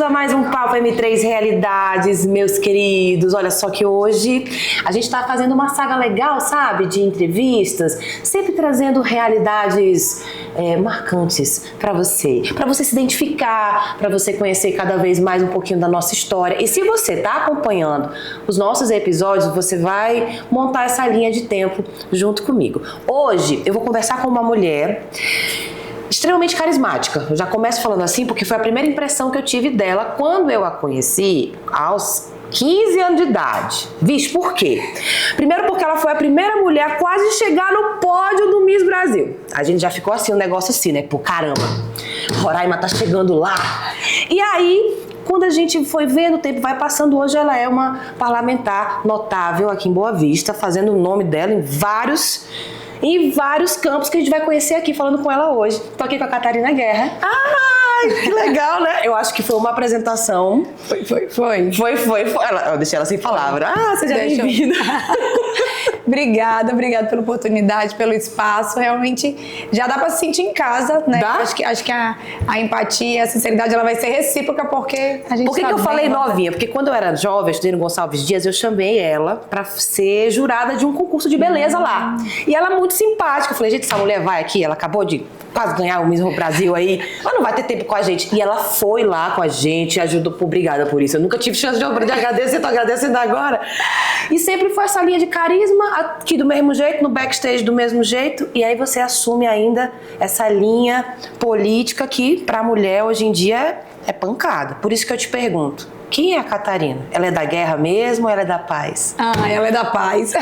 bem-vindos a mais um Papo M3 Realidades, meus queridos. Olha só que hoje a gente tá fazendo uma saga legal, sabe? De entrevistas, sempre trazendo realidades marcantes para você se identificar, para você conhecer cada vez mais um pouquinho da nossa história. E se você tá acompanhando os nossos episódios, você vai montar essa linha de tempo junto comigo. Hoje eu vou conversar com uma mulher extremamente carismática. Eu já começo falando assim porque foi a primeira impressão que eu tive dela quando eu a conheci aos 15 anos de idade. Vixe, por quê? Primeiro porque ela foi a primeira mulher a quase chegar no pódio do Miss Brasil. A gente já ficou assim, um negócio assim, né? Pô, caramba, Roraima tá chegando lá. E aí, quando a gente foi vendo, o tempo vai passando, hoje ela é uma parlamentar notável aqui em Boa Vista, fazendo o nome dela em vários campos que a gente vai conhecer aqui, falando com ela hoje. Tô aqui com a Catarina Guerra. Ai, que legal, né? Eu acho que foi uma apresentação. Foi. Eu deixei ela sem palavra. Seja bem-vinda. Obrigada pela oportunidade, pelo espaço. Realmente já dá pra se sentir em casa, né? Dá? Acho que a empatia, a sinceridade, ela vai ser recíproca porque a gente Por que eu falei novinha? Porque quando eu era jovem, eu estudei no Gonçalves Dias, eu chamei ela pra ser jurada de um concurso de beleza lá. E ela é muito simpática. Eu falei, gente, essa mulher vai aqui, ela acabou de quase ganhar o Miss Brasil aí, ela não vai ter tempo com a gente. E ela foi lá com a gente, ajudou. Obrigada por isso. Eu nunca tive chance de agradecer, tô agradecendo agora. E sempre foi essa linha de carisma, aqui do mesmo jeito, no backstage do mesmo jeito. E aí você assume ainda essa linha política que pra mulher hoje em dia é pancada. Por isso que eu te pergunto, quem é a Catarina? Ela é da guerra mesmo ou ela é da paz? Ela é da paz.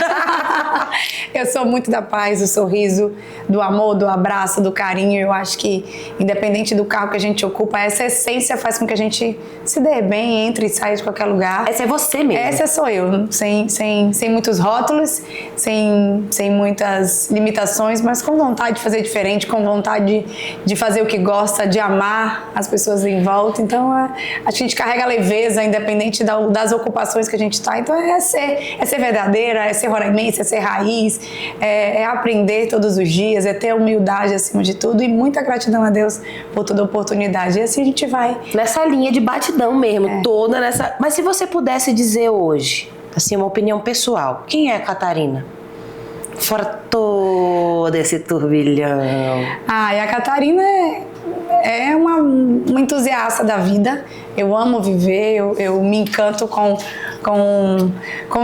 Eu sou muito da paz, do sorriso, do amor, do abraço, do carinho. Eu acho que, independente do cargo que a gente ocupa, essa essência faz com que a gente se dê bem, entre e saia de qualquer lugar. Essa é você mesmo? Essa sou eu, sem muitos rótulos, sem muitas limitações, mas com vontade de fazer diferente, com vontade de fazer o que gosta, de amar as pessoas em volta. Então, a gente carrega leveza, independente das ocupações que a gente está. Então é ser verdadeira, é ser roraimense, é ser raiz, é aprender todos os dias, é ter humildade acima de tudo e muita gratidão a Deus por toda oportunidade. E assim a gente vai. Nessa linha de batidão mesmo, toda nessa... Mas se você pudesse dizer hoje, assim, uma opinião pessoal, quem é a Catarina? Fora todo esse turbilhão. E a Catarina é uma entusiasta da vida. Eu amo viver, eu me encanto com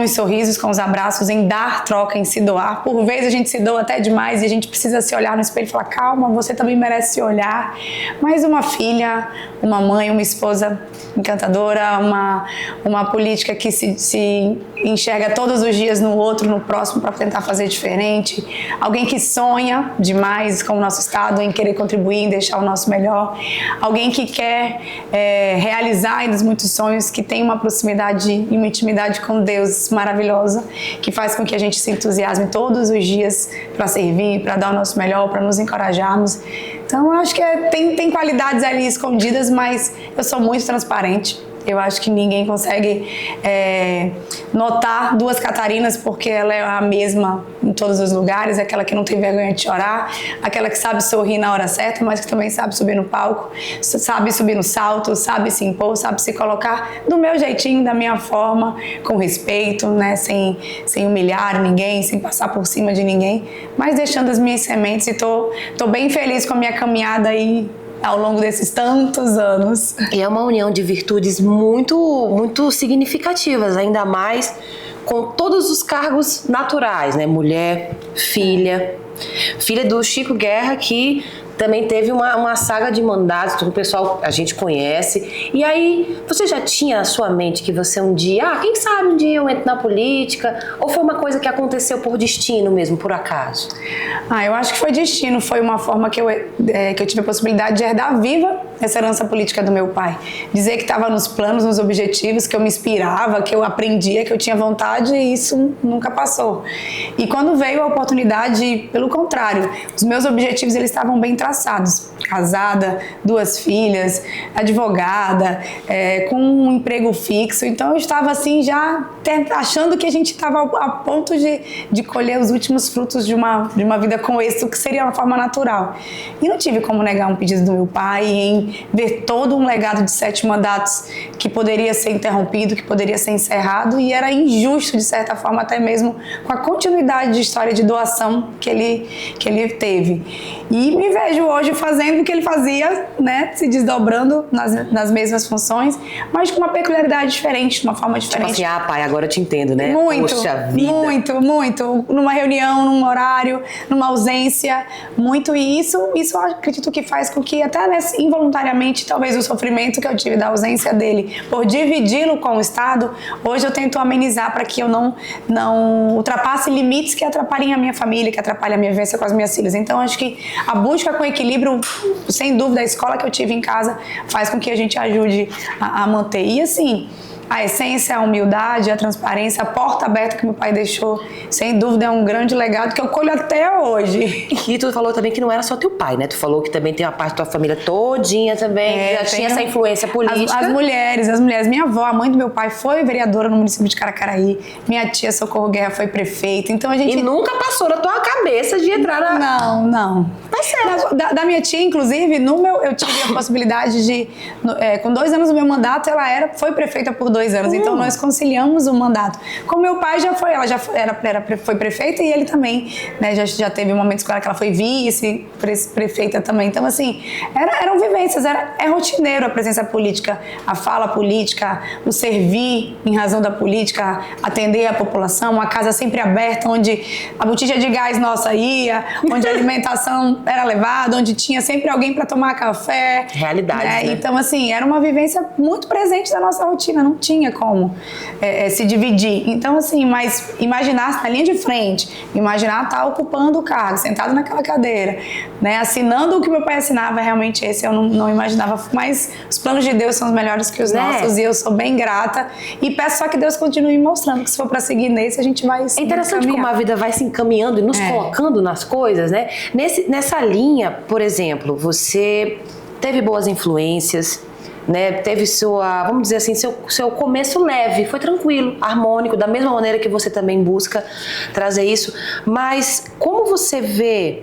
os sorrisos, com os abraços, em dar troca, em se doar. Por vezes a gente se doa até demais e a gente precisa se olhar no espelho e falar, calma, você também merece se olhar. Mas uma filha, uma mãe, uma esposa encantadora, uma política que se enxerga todos os dias no outro, no próximo, para tentar fazer diferente. Alguém que sonha demais com o nosso estado, em querer contribuir, em deixar o nosso melhor. Alguém que quer realizar ainda muitos sonhos, que tem uma proximidade e uma intimidade com Deus maravilhosa, que faz com que a gente se entusiasme todos os dias para servir, para dar o nosso melhor, para nos encorajarmos. Então, eu acho que tem qualidades ali escondidas, mas eu sou muito transparente. Eu acho que ninguém consegue notar duas Catarinas, porque ela é a mesma em todos os lugares, aquela que não tem vergonha de chorar, aquela que sabe sorrir na hora certa, mas que também sabe subir no palco, sabe subir no salto, sabe se impor, sabe se colocar do meu jeitinho, da minha forma, com respeito, né? Sem humilhar ninguém, sem passar por cima de ninguém, mas deixando as minhas sementes, e tô bem feliz com a minha caminhada aí ao longo desses tantos anos. E é uma união de virtudes muito, muito significativas, ainda mais com todos os cargos naturais, né? Mulher, filha do Chico Guerra, que também teve uma saga de mandatos, que o pessoal, a gente conhece. E aí, você já tinha na sua mente que você um dia, quem sabe um dia eu entro na política? Ou foi uma coisa que aconteceu por destino mesmo, por acaso? Eu acho que foi destino, foi uma forma que eu tive a possibilidade de herdar viva essa herança política do meu pai. Dizer que estava nos planos, nos objetivos, que eu me inspirava, que eu aprendia, que eu tinha vontade, e isso nunca passou. E quando veio a oportunidade, pelo contrário, os meus objetivos eles estavam bem traçados. Casada, 2 filhas, advogada, com um emprego fixo. Então eu estava assim já achando que a gente estava a ponto de colher os últimos frutos de uma vida com êxito, que seria uma forma natural. E não tive como negar um pedido do meu pai mim ver todo um legado de 7 mandatos que poderia ser interrompido, que poderia ser encerrado, e era injusto, de certa forma, até mesmo com a continuidade de história de doação que ele teve. E me vejo hoje fazendo o que ele fazia, né, se desdobrando nas mesmas funções, mas com uma peculiaridade diferente, de uma forma diferente. Tipo assim, pai, agora eu te entendo, né? Muito, poxa vida. muito. Numa reunião, num horário, numa ausência, muito. E isso eu acredito que faz com que, até involuntariamente, talvez o sofrimento que eu tive da ausência dele, por dividi-lo com o Estado, hoje eu tento amenizar para que eu não ultrapasse limites que atrapalhem a minha família, que atrapalhem a minha vivência com as minhas filhas. Então, acho que a busca com equilíbrio, sem dúvida, a escola que eu tive em casa faz com que a gente ajude a manter. E assim, a essência, a humildade, a transparência, a porta aberta que meu pai deixou, sem dúvida é um grande legado que eu colho até hoje. E tu falou também que não era só teu pai, né? Tu falou que também tem uma parte da tua família todinha também, já tinha essa influência política. As mulheres. Minha avó, a mãe do meu pai, foi vereadora no município de Caracaraí. Minha tia Socorro Guerra foi prefeita. Então a gente... E nunca passou na tua cabeça de entrar na... Não. Tá certo. Da minha tia, inclusive, eu tive a possibilidade de... com 2 anos do meu mandato, ela foi prefeita por 2 anos. Então nós conciliamos o mandato. Com meu pai ela já foi prefeita, e ele também, né, já teve momentos com ela que ela foi vice-prefeita também. Então, assim, eram vivências, é rotineiro a presença política, a fala política, o servir em razão da política, atender a população, uma casa sempre aberta, onde a botija de gás nossa ia, onde a alimentação era levada, onde tinha sempre alguém para tomar café. Realidade, né? Então, assim, era uma vivência muito presente da nossa rotina, não tinha como se dividir. Então, assim, mas imaginar na linha de frente, imaginar estar ocupando o cargo, sentado naquela cadeira, né, assinando o que meu pai assinava, realmente esse eu não imaginava. Mas os planos de Deus são os melhores que os nossos, e eu sou bem grata e peço só que Deus continue mostrando que, se for para seguir nesse, a gente vai se interessante como a vida vai se encaminhando e nos colocando nas coisas, né? Nessa linha, por exemplo, você teve boas influências, né? Teve vamos dizer assim, seu começo leve, foi tranquilo, harmônico, da mesma maneira que você também busca trazer isso. Mas como você vê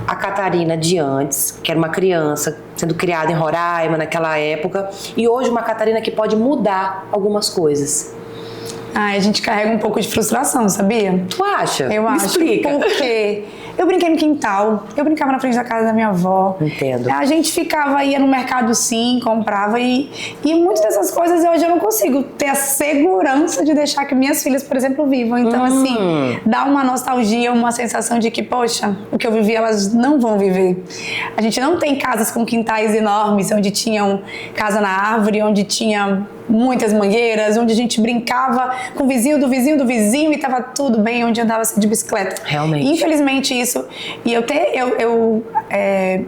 a Catarina de antes, que era uma criança sendo criada em Roraima naquela época, e hoje uma Catarina que pode mudar algumas coisas? A gente carrega um pouco de frustração, sabia? Tu acha? Eu acho. Explica. Porque eu brinquei no quintal, eu brincava na frente da casa da minha avó. Entendo. A gente ia no mercado, sim, comprava, e muitas dessas coisas hoje eu não consigo ter a segurança de deixar que minhas filhas, por exemplo, vivam. Então, assim, dá uma nostalgia, uma sensação de que, poxa, o que eu vivi elas não vão viver. A gente não tem casas com quintais enormes, onde tinham casa na árvore, onde tinha muitas mangueiras, onde a gente brincava com o vizinho do vizinho do vizinho e estava tudo bem, onde andava de bicicleta. Realmente. Infelizmente isso, e eu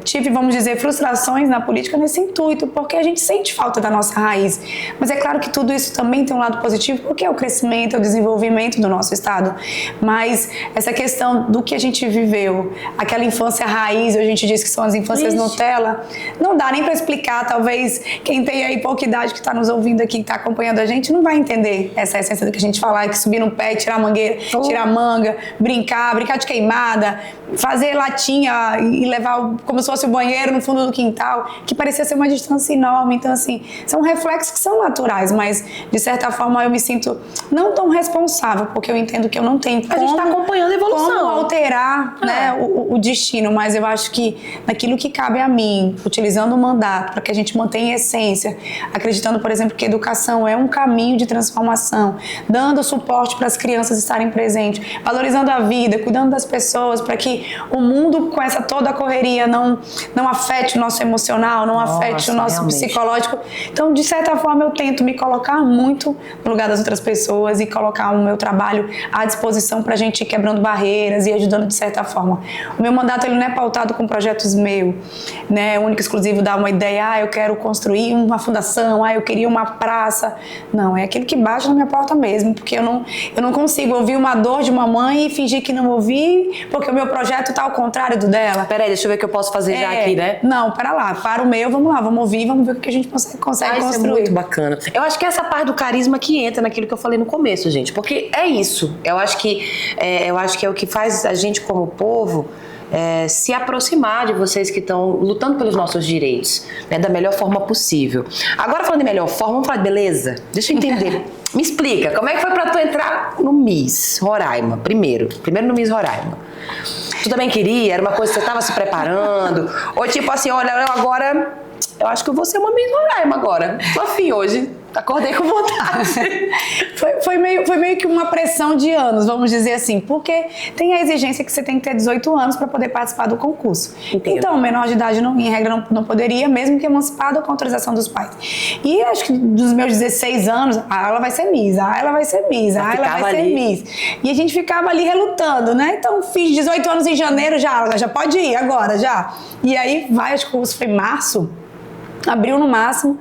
tive, vamos dizer, frustrações na política nesse intuito, porque a gente sente falta da nossa raiz. Mas é claro que tudo isso também tem um lado positivo, porque é o crescimento, é o desenvolvimento do nosso estado. Mas essa questão do que a gente viveu, aquela infância raiz, a gente diz que são as infâncias Nutella, não dá nem para explicar. Talvez quem tem aí pouca idade que está nos ouvindo aqui, que está acompanhando a gente, não vai entender essa essência do que a gente fala, que subir no pé, tirar a mangueira, tirar a manga, brincar de queimada, fazer latinha e levar como se fosse o banheiro no fundo do quintal, que parecia ser uma distância enorme. Então, assim, são reflexos que são naturais, mas de certa forma eu me sinto não tão responsável, porque eu entendo que eu não tenho como... A gente está acompanhando a evolução. Como alterar né, o destino, mas eu acho que naquilo que cabe a mim, utilizando o mandato para que a gente mantenha a essência, acreditando, por exemplo, que a educação é um caminho de transformação, dando suporte para as crianças estarem presentes, valorizando a vida, cuidando das pessoas, para que o mundo, com essa toda a correria, não afete o nosso emocional, não afete o nosso psicológico. Então, de certa forma, eu tento me colocar muito no lugar das outras pessoas e colocar o meu trabalho à disposição para a gente ir quebrando barreiras e ajudando de certa forma. O meu mandato ele não é pautado com projetos meus, né? Único e exclusivo dar uma ideia, eu quero construir uma fundação, eu queria uma praça. Não, é aquele que bate na minha porta mesmo, porque eu não consigo ouvir uma dor de uma mãe e fingir que não ouvi, porque o meu projeto tá ao contrário do dela. Peraí, deixa eu ver o que eu posso fazer já aqui, né? Não, para lá, para o meu, vamos lá, vamos ouvir, vamos ver o que a gente consegue construir. Isso é muito bacana. Eu acho que essa parte do carisma que entra naquilo que eu falei no começo, gente, porque é isso. Eu acho que é o que faz a gente como povo se aproximar de vocês que estão lutando pelos nossos direitos, né, da melhor forma possível. Agora, falando de melhor forma, vamos falar de beleza? Deixa eu entender. Me explica, como é que foi pra tu entrar no Miss Roraima? Primeiro no Miss Roraima. Tu também queria? Era uma coisa que você estava se preparando? Ou tipo assim, olha, eu acho que eu vou ser uma Miss Roraima agora. Tô afim hoje. Acordei com vontade. Foi meio que uma pressão de anos, vamos dizer assim, porque tem a exigência que você tem que ter 18 anos para poder participar do concurso. Entendo. Então, menor de idade, em regra, não poderia, mesmo que emancipado com autorização dos pais. E acho que dos meus 16 anos, ela vai ser Miss, ela vai ser Miss, ela vai ser Miss. E a gente ficava ali relutando, né? Então, fiz 18 anos em janeiro, já pode ir agora, já. E aí, acho que o concurso foi em março. Abril no máximo,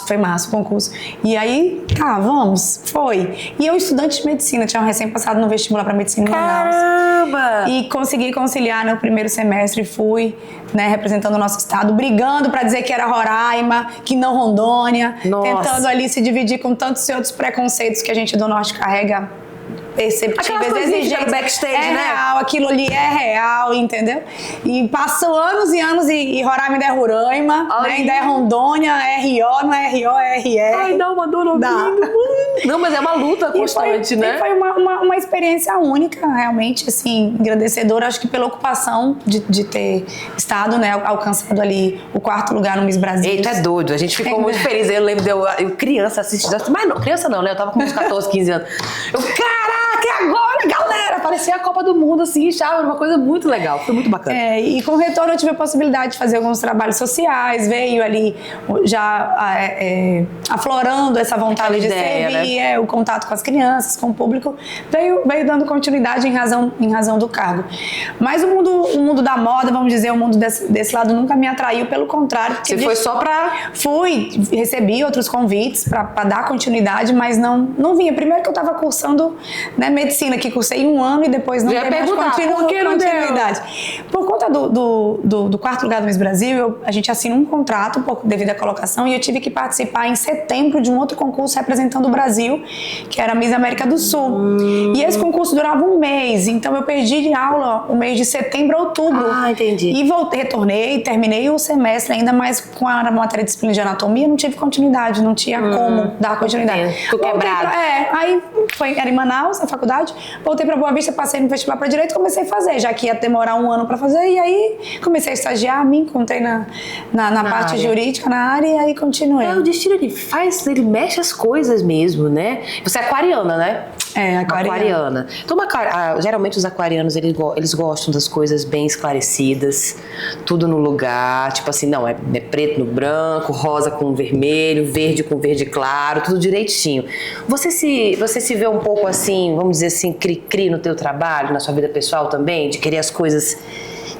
foi março o concurso. E aí, vamos, foi. E eu, estudante de medicina, tinha recém-passado no vestibular para medicina em Manaus. Caramba! E consegui conciliar no primeiro semestre, fui, né, representando o nosso estado, brigando para dizer que era Roraima, que não Rondônia. Nossa. Tentando ali se dividir com tantos outros preconceitos que a gente do norte carrega. Perceptíveis, exigentes, backstage, é né? real, aquilo ali é real, entendeu? E passou anos e anos e Roraima ainda é Roraima, né? Ainda é Rondônia, RO, não é RO, é RR. Ai, dá uma dor no ouvido. Não, mas é uma luta constante, né? E foi uma experiência única, realmente, assim, engrandecedora, acho que pela ocupação de ter estado, né, alcançado ali o 4º lugar no Miss Brasil. Eita, é doido, a gente ficou muito feliz. Eu lembro eu criança assistindo, mas não, criança não, né? Eu tava com uns 14, 15 anos. Caraca, é agora, galera! Parecia a Copa do Mundo, assim, chave, uma coisa muito legal, foi muito bacana. E com o retorno eu tive a possibilidade de fazer alguns trabalhos sociais, veio ali já aflorando essa vontade de servir, né? O contato com as crianças, com o público, veio dando continuidade em razão do cargo. Mas o mundo da moda, vamos dizer, o mundo desse lado nunca me atraiu, pelo contrário. Você foi só pra... Recebi outros convites pra dar continuidade, mas não vinha. Primeiro que eu tava cursando, né, medicina, que cursei 1 ano e depois não dei mais continuidade. Por conta do 4º lugar do Miss Brasil, a gente assina um contrato devido à colocação e eu tive que participar em setembro de um outro concurso representando o Brasil, que era Miss América do Sul. E esse concurso durava 1 mês, então eu perdi de aula o mês de setembro a outubro. Ah, entendi. E retornei, terminei o semestre ainda, mas com a matéria de disciplina de anatomia não tive continuidade, não tinha como dar continuidade. Ficou quebrado. Aí era em Manaus, a faculdade, voltei pra Boa Vista, passei no vestibular para Direito e comecei a fazer, já que ia demorar 1 ano para fazer, e aí comecei a estagiar, me encontrei na parte área jurídica, na área, e aí continuei. O destino, ele mexe as coisas mesmo, né? Você é aquariana, né? Aquariana. Então, geralmente os aquarianos, eles gostam das coisas bem esclarecidas, tudo no lugar, tipo assim, não, é preto no branco, rosa com vermelho, verde com verde claro, tudo direitinho. Você se vê um pouco assim, vamos dizer assim, cri-cri no teu trabalho, na sua vida pessoal também, de querer as coisas...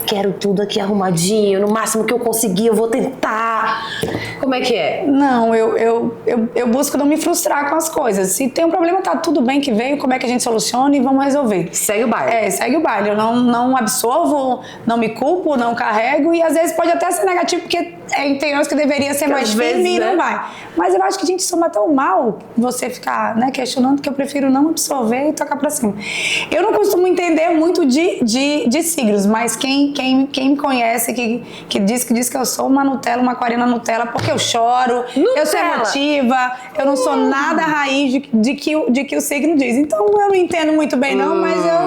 Quero tudo aqui arrumadinho, no máximo que eu conseguir, eu vou tentar. Como é que é? Não, eu busco não me frustrar com as coisas. Se tem um problema, tá tudo bem que veio, como é que a gente soluciona e vamos resolver. Segue o baile. Segue o baile. Eu não absorvo, não me culpo, não carrego e às vezes pode até ser negativo, porque tem anos que deveria ser mais firme e não vai. Mas eu acho que a gente soma tão mal você ficar, né, questionando, que eu prefiro não absorver e tocar pra cima. Eu não costumo entender muito de signos, mas quem me conhece, que diz que eu sou uma Nutella, uma aquariana Nutella, porque eu choro, eu sou emotiva, eu não sou nada raiz de que o signo diz. Então eu não entendo muito bem não,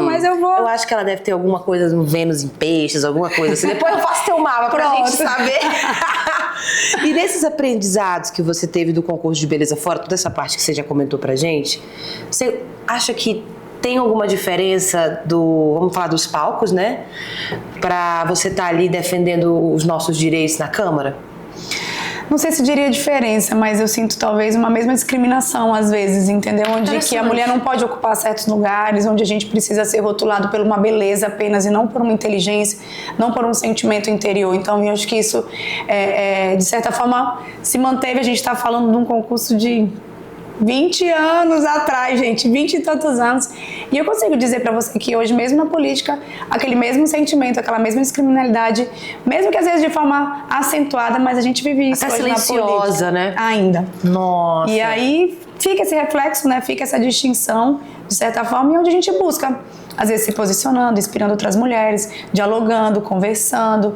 mas eu vou... Eu acho que ela deve ter alguma coisa no Vênus em peixes, alguma coisa assim. Depois eu faço teu mapa pra gente saber. E nesses aprendizados que você teve do concurso de beleza fora, toda essa parte que você já comentou pra gente, você acha que tem alguma diferença vamos falar dos palcos, né? Pra você estar ali defendendo os nossos direitos na Câmara? Não sei se diria diferença, mas eu sinto talvez uma mesma discriminação às vezes, entendeu? Onde que a mulher não pode ocupar certos lugares, onde a gente precisa ser rotulado por uma beleza apenas e não por uma inteligência, não por um sentimento interior. Então eu acho que isso, de certa forma, se manteve. A gente está falando de um concurso de 20 anos atrás, gente, 20 e tantos anos. E eu consigo dizer pra você que hoje, mesmo na política, aquele mesmo sentimento, aquela mesma criminalidade, mesmo que às vezes de forma acentuada, mas a gente vive isso até hoje silenciosa, na política. né? Ainda. Nossa. E aí fica esse reflexo, né? Fica essa distinção, de certa forma, e onde a gente busca, às vezes se posicionando, inspirando outras mulheres, dialogando, conversando,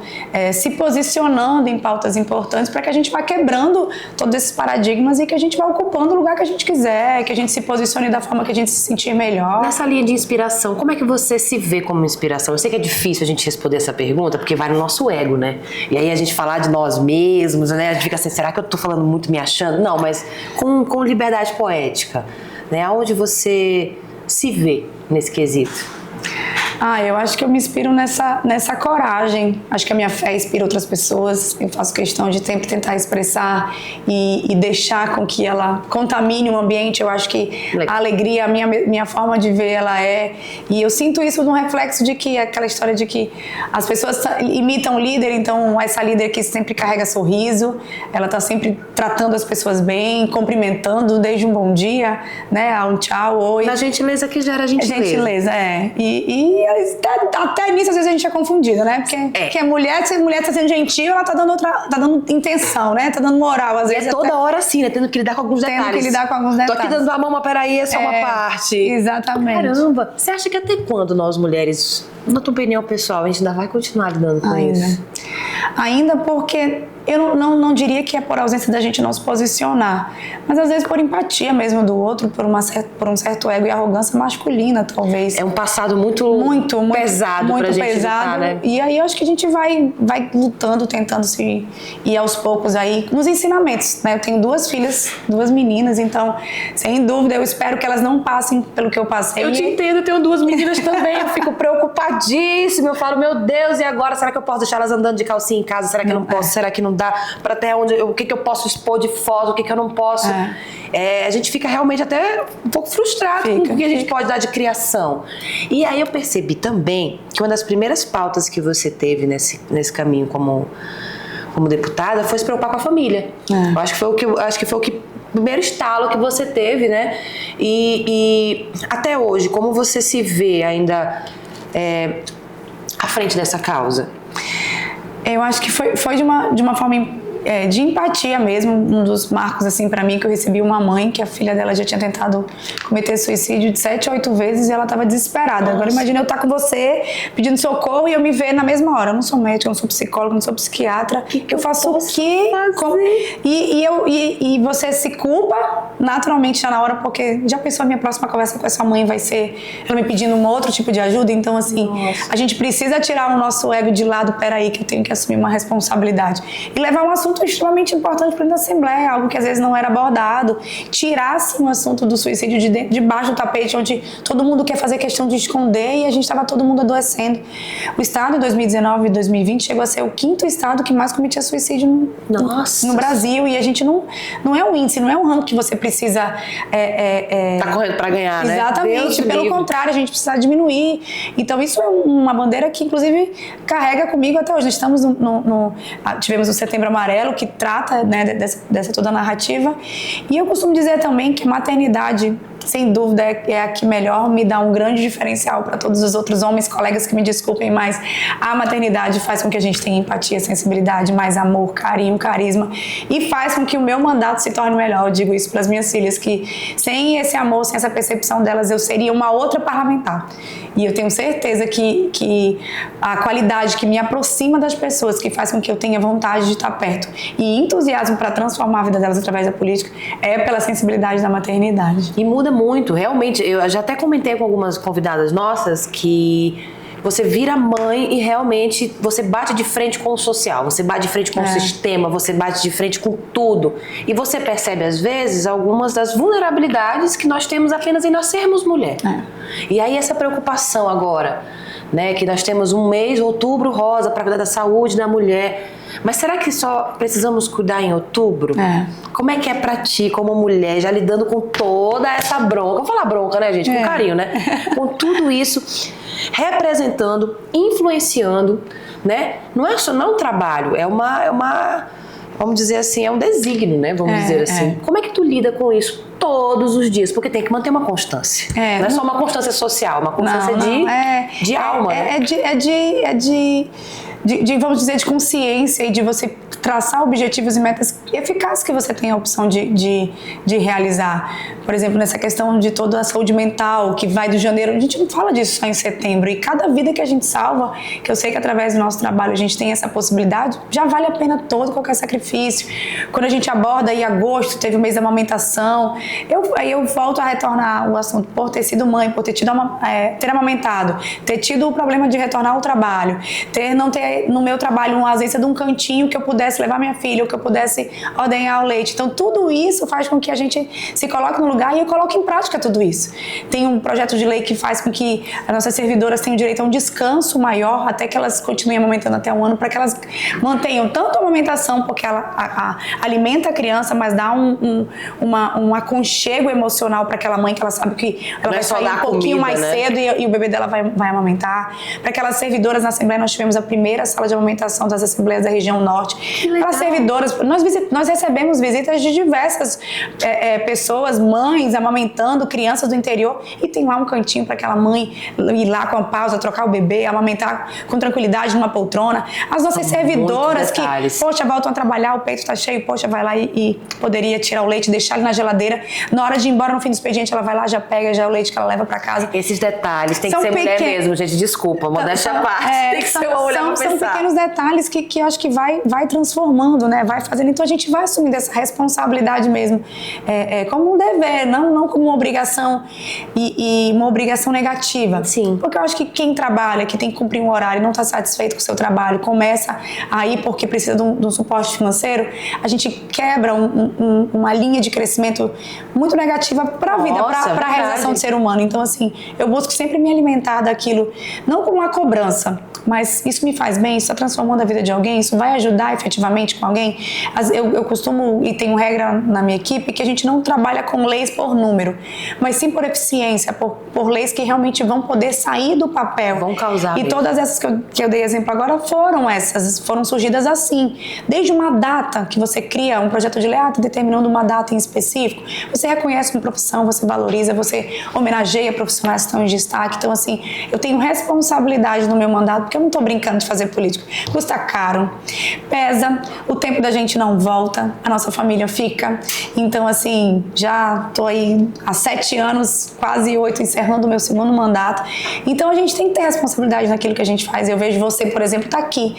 se posicionando em pautas importantes para que a gente vá quebrando todos esses paradigmas e que a gente vá ocupando o lugar que a gente quiser, que a gente se posicione da forma que a gente se sentir melhor. Nessa linha de inspiração, como é que você se vê como inspiração? Eu sei que é difícil a gente responder essa pergunta, porque vai no nosso ego, né? E aí a gente falar de nós mesmos, né? A gente fica assim, será que eu tô falando muito me achando? Não, mas com liberdade poética, né? Aonde você se vê nesse quesito? Eu acho que eu me inspiro nessa coragem. Acho que a minha fé inspira outras pessoas. Eu faço questão de sempre tentar expressar e deixar com que ela contamine o ambiente. Eu acho que a alegria, a minha forma de ver, ela é... E eu sinto isso num reflexo de que aquela história de que as pessoas imitam o líder, então essa líder que sempre carrega sorriso, ela tá sempre tratando as pessoas bem, cumprimentando desde um bom dia, né, a um tchau, oi. Na gentileza que gera gentileza. Gentileza, E até nisso às vezes a gente é confundida, né? Porque a mulher, se a mulher tá sendo gentil, ela tá dando intenção, né? Tá dando moral, às vezes. É toda hora assim, né? Tendo que lidar com alguns detalhes. Tendo que lidar com alguns detalhes. Tô aqui dando a mão, mas peraí, é só uma parte. Exatamente. Caramba, você acha que até quando nós mulheres, na tua opinião pessoal, a gente ainda vai continuar lidando com isso? Ainda porque eu não diria que é por ausência da gente não se posicionar, mas às vezes por empatia mesmo do outro, por um certo ego e arrogância masculina, talvez. É um passado muito pesado pra gente lutar, né? E aí eu acho que a gente vai lutando, tentando se ir aos poucos aí nos ensinamentos, né? Eu tenho 2 filhas, 2 meninas, então, sem dúvida, eu espero que elas não passem pelo que eu passei. Eu te entendo, eu tenho 2 meninas também, eu fico preocupadíssima, eu falo, meu Deus, e agora? Será que eu posso deixar elas andando de calcinha em casa? Será que eu não posso? Será que não dá? Para até onde, o que eu posso expor de foto, o que eu não posso. A gente fica realmente até um pouco frustrado com o que a gente pode dar de criação. E aí eu percebi também que uma das primeiras pautas que você teve nesse caminho como deputada foi se preocupar com a família. Eu acho que foi o primeiro estalo que você teve, né? E até hoje, como você se vê ainda à frente dessa causa? Eu acho que foi de uma forma de empatia mesmo, um dos marcos assim para mim, que eu recebi uma mãe que a filha dela já tinha tentado cometer suicídio de 7 ou 8 vezes e ela estava desesperada. Nossa. Agora imagina eu estar com você pedindo socorro e eu me ver na mesma hora. Eu não sou médica, eu não sou psicóloga, não sou psiquiatra. Eu faço o quê? E você se culpa naturalmente já na hora, porque já pensou a minha próxima conversa com essa mãe vai ser ela me pedindo um outro tipo de ajuda? Então assim, a gente precisa tirar o nosso ego de lado. Peraí, que eu tenho que assumir uma responsabilidade e levar um assunto extremamente importante para a Assembleia, algo que às vezes não era abordado, tirasse um assunto do suicídio debaixo do tapete, onde todo mundo quer fazer questão de esconder e a gente estava todo mundo adoecendo. O estado em 2019 e 2020 chegou a ser o 5º estado que mais cometia suicídio no Brasil, e a gente não é um índice, não é um ranking que você precisa tá correndo para ganhar, né? Exatamente, pelo contrário, a gente precisa diminuir. Então isso é uma bandeira que inclusive carrega comigo até hoje. Nós estamos tivemos o Setembro Amarelo, que trata, né, dessa toda a narrativa. E eu costumo dizer também que a maternidade, sem dúvida, é a que melhor me dá um grande diferencial para todos os outros homens, colegas que me desculpem, mas a maternidade faz com que a gente tenha empatia, sensibilidade, mais amor, carinho, carisma, e faz com que o meu mandato se torne melhor. Eu digo isso para as minhas filhas, que sem esse amor, sem essa percepção delas, eu seria uma outra parlamentar. E eu tenho certeza que a qualidade que me aproxima das pessoas, que faz com que eu tenha vontade de estar perto e entusiasmo para transformar a vida delas através da política, é pela sensibilidade da maternidade. E muda muito, realmente. Eu já até comentei com algumas convidadas nossas que você vira mãe e realmente você bate de frente com o social, você bate de frente com o sistema, você bate de frente com tudo. E você percebe, às vezes, algumas das vulnerabilidades que nós temos apenas em nós sermos mulher. E aí essa preocupação agora, né, que nós temos um mês, outubro rosa, para cuidar da saúde da mulher. Mas será que só precisamos cuidar em outubro? Como é que é pra ti, como mulher, já lidando com toda essa bronca? Vou falar bronca, né, gente? Com carinho, né? Com tudo isso, representando, influenciando, né? Não é só um trabalho, é uma vamos dizer assim, é um desígnio, né? Vamos dizer assim. Como é que tu lida com isso todos os dias, porque tem que manter uma constância. Não é só uma constância social, uma constância de alma. Vamos dizer, de consciência e de você traçar objetivos e metas eficazes que você tem a opção de realizar. Por exemplo, nessa questão de toda a saúde mental, que vai do janeiro, a gente não fala disso só em setembro, e cada vida que a gente salva, que eu sei que através do nosso trabalho a gente tem essa possibilidade, já vale a pena todo qualquer sacrifício. Quando a gente aborda aí agosto, teve o mês da amamentação, aí eu volto a retornar o assunto por ter sido mãe, por ter ter amamentado, ter tido o problema de retornar ao trabalho, não ter no meu trabalho uma ausência de um cantinho que eu pudesse levar minha filha, ou que eu pudesse ordenhar o leite. Então tudo isso faz com que a gente se coloque no lugar e eu coloque em prática tudo isso. Tem um projeto de lei que faz com que as nossas servidoras tenham direito a um descanso maior até que elas continuem amamentando até 1 ano, para que elas mantenham tanto a amamentação, porque ela alimenta a criança, mas dá um aconchego emocional para aquela mãe, que ela sabe que ela vai sair um pouquinho mais cedo e o bebê dela vai amamentar. Para aquelas servidoras, na Assembleia nós tivemos a primeira sala de amamentação das Assembleias da região norte. Aquelas servidoras, nós recebemos visitas de diversas pessoas, mães amamentando crianças do interior, e tem lá um cantinho para aquela mãe ir lá com a pausa, trocar o bebê, amamentar com tranquilidade numa poltrona. As nossas servidoras que, poxa, voltam a trabalhar, o peito está cheio, poxa, vai lá e poderia tirar o leite, deixar ele na geladeira. Na hora de ir embora no fim do expediente, ela vai lá, já pega já o leite que ela leva para casa. Esses detalhes, tem que ser mulher mesmo, gente, desculpa, modéstia à parte. Tem que ser uma mulher pra pensar. São pequenos detalhes que eu acho que vai transformando, né? Vai fazendo. Então a gente vai assumindo essa responsabilidade mesmo, como um dever, não como uma obrigação e uma obrigação negativa. Sim. Porque eu acho que quem trabalha, que tem que cumprir um horário e não está satisfeito com o seu trabalho, começa aí porque precisa de um suporte financeiro, a gente quebra uma linha de crescimento muito negativa para a vida, para a realização do ser humano. Então, assim, eu busco sempre me alimentar daquilo, não como uma cobrança, mas isso me faz bem, isso está transformando a vida de alguém, isso vai ajudar efetivamente com alguém. Eu costumo, e tenho regra na minha equipe, que a gente não trabalha com leis por número, mas sim por eficiência, por leis que realmente vão poder sair do papel. Vão causar. E todas essas que eu dei exemplo agora foram surgidas assim. Desde uma data que você cria um projeto de lei, determinando uma data em específico, você reconhece uma profissão, você valoriza, você homenageia profissionais que estão em destaque. Então, assim, eu tenho responsabilidade no meu mandato, porque eu não estou brincando de fazer política. Custa caro, pesa, o tempo da gente não volta, a nossa família fica. Então, assim, já estou aí há 7 anos, quase 8, encerrando o meu 2º mandato. Então, a gente tem que ter responsabilidade naquilo que a gente faz. Eu vejo você, por exemplo, tá aqui,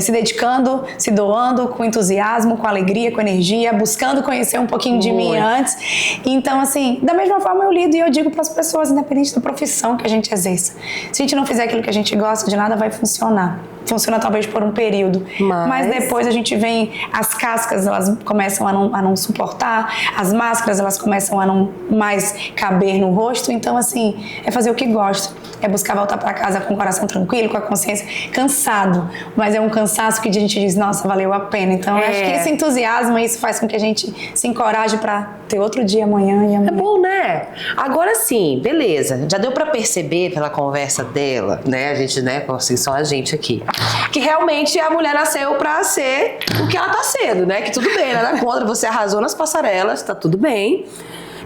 se dedicando, se doando com entusiasmo, com alegria, com energia, buscando conhecer um pouquinho de mim antes. Então, assim, da mesma forma eu lido e eu digo para as pessoas, independente da profissão que a gente exerça, se a gente não fizer aquilo que a gente gosta, de nada vai funcionar. Funciona talvez por um período, mas depois a gente vem, as cascas elas começam a não suportar, as máscaras elas começam a não mais caber no rosto. Então, assim, é fazer o que gosta, é buscar voltar para casa com o coração tranquilo, com a consciência cansado, mas é um cansaço que a gente diz, nossa, valeu a pena. Então, acho que esse entusiasmo, isso faz com que a gente se encoraje para ter outro dia amanhã e amanhã. É bom, né? Agora sim, beleza, já deu para perceber pela conversa dela, né, a gente, né, assim, só a gente aqui, que realmente a mulher nasceu pra ser o que ela tá sendo, né? Que tudo bem, nada contra, você arrasou nas passarelas, tá tudo bem.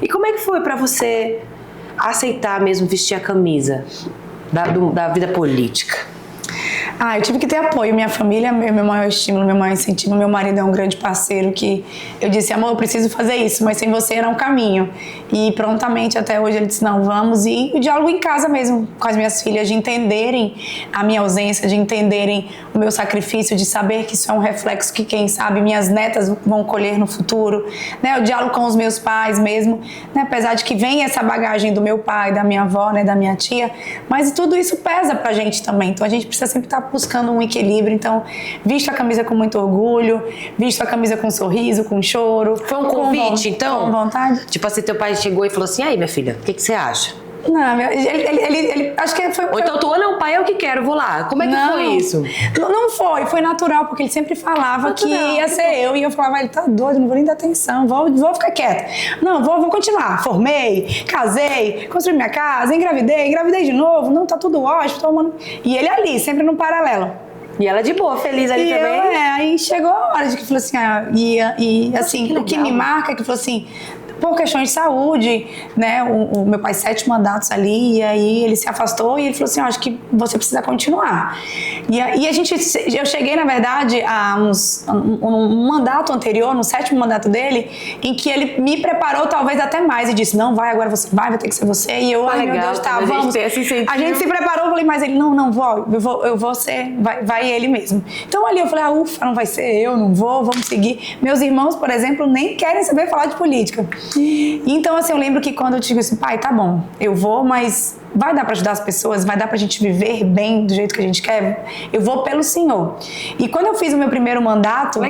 E como é que foi pra você aceitar mesmo vestir a camisa da vida política? Eu tive que ter apoio. Minha família é meu maior estímulo, meu maior incentivo. Meu marido é um grande parceiro que eu disse, amor, eu preciso fazer isso, mas sem você era um caminho. E prontamente, até hoje, ele disse, não, vamos. E o diálogo em casa mesmo, com as minhas filhas, de entenderem a minha ausência, de entenderem o meu sacrifício, de saber que isso é um reflexo que, quem sabe, minhas netas vão colher no futuro. Né? O diálogo com os meus pais mesmo, né? Apesar de que vem essa bagagem do meu pai, da minha avó, né? Da minha tia, mas tudo isso pesa pra gente também. Então, a gente precisa sempre estar buscando um equilíbrio. Então, visto a camisa com muito orgulho, visto a camisa com sorriso, com choro. Foi um convite, então? Com vontade. Tipo assim, teu pai chegou e falou assim, aí, minha filha, o que você acha? Não, ele acho que foi... Ou então tu, não, pai, é o que quero, vou lá. Como é que foi isso? Não foi natural, porque ele sempre falava que ia ser eu, e eu falava, ele tá doido, não vou nem dar atenção, vou ficar quieta. Não, vou continuar. Formei, casei, construí minha casa, engravidei de novo, não, tá tudo ótimo, tomando... E ele ali, sempre no paralelo. E ela de boa, feliz ali também? Aí chegou a hora de que falou assim, assim, o que me marca é que falou assim, por questões de saúde, né? O meu pai, 7 mandatos ali, e aí ele se afastou e ele falou assim, acho que você precisa continuar. E eu cheguei, na verdade, a um mandato anterior, no 7º mandato dele, em que ele me preparou talvez até mais e disse, não, vai, agora você vai ter que ser você. E eu, ai meu Deus, tá, vamos. A gente se preparou, eu falei, mas ele, não, eu vou ser, vai ele mesmo. Então ali eu falei, ufa, não vai ser eu, não vou, vamos seguir. Meus irmãos, por exemplo, nem querem saber falar de política. Então, assim, eu lembro que quando eu digo assim, pai, tá bom, eu vou, mas vai dar para ajudar as pessoas, vai dar pra gente viver bem do jeito que a gente quer, eu vou pelo Senhor. E quando eu fiz o meu primeiro mandato,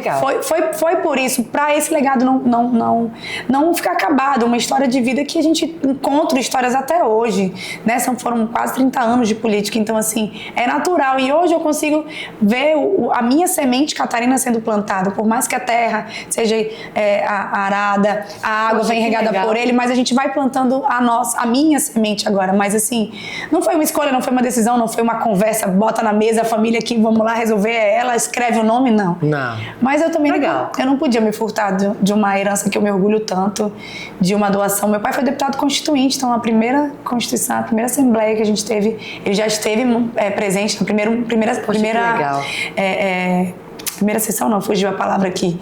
foi por isso, para esse legado não ficar acabado, uma história de vida que a gente encontra histórias até hoje, né? Foram quase 30 anos de política, então assim, é natural. E hoje eu consigo ver a minha semente Catarina sendo plantada, por mais que a terra seja arada, a água vem regada por ele, mas a gente vai plantando a minha semente agora, mas assim, não foi uma escolha, não foi uma decisão, não foi uma conversa, bota na mesa a família aqui, vamos lá resolver, ela escreve o nome, não. Mas eu também eu não podia me furtar de uma herança que eu me orgulho tanto, de uma doação. Meu pai foi deputado constituinte, então a primeira Constituição, a primeira Assembleia que a gente teve, ele já esteve presente na primeira sessão, não, fugiu a palavra aqui.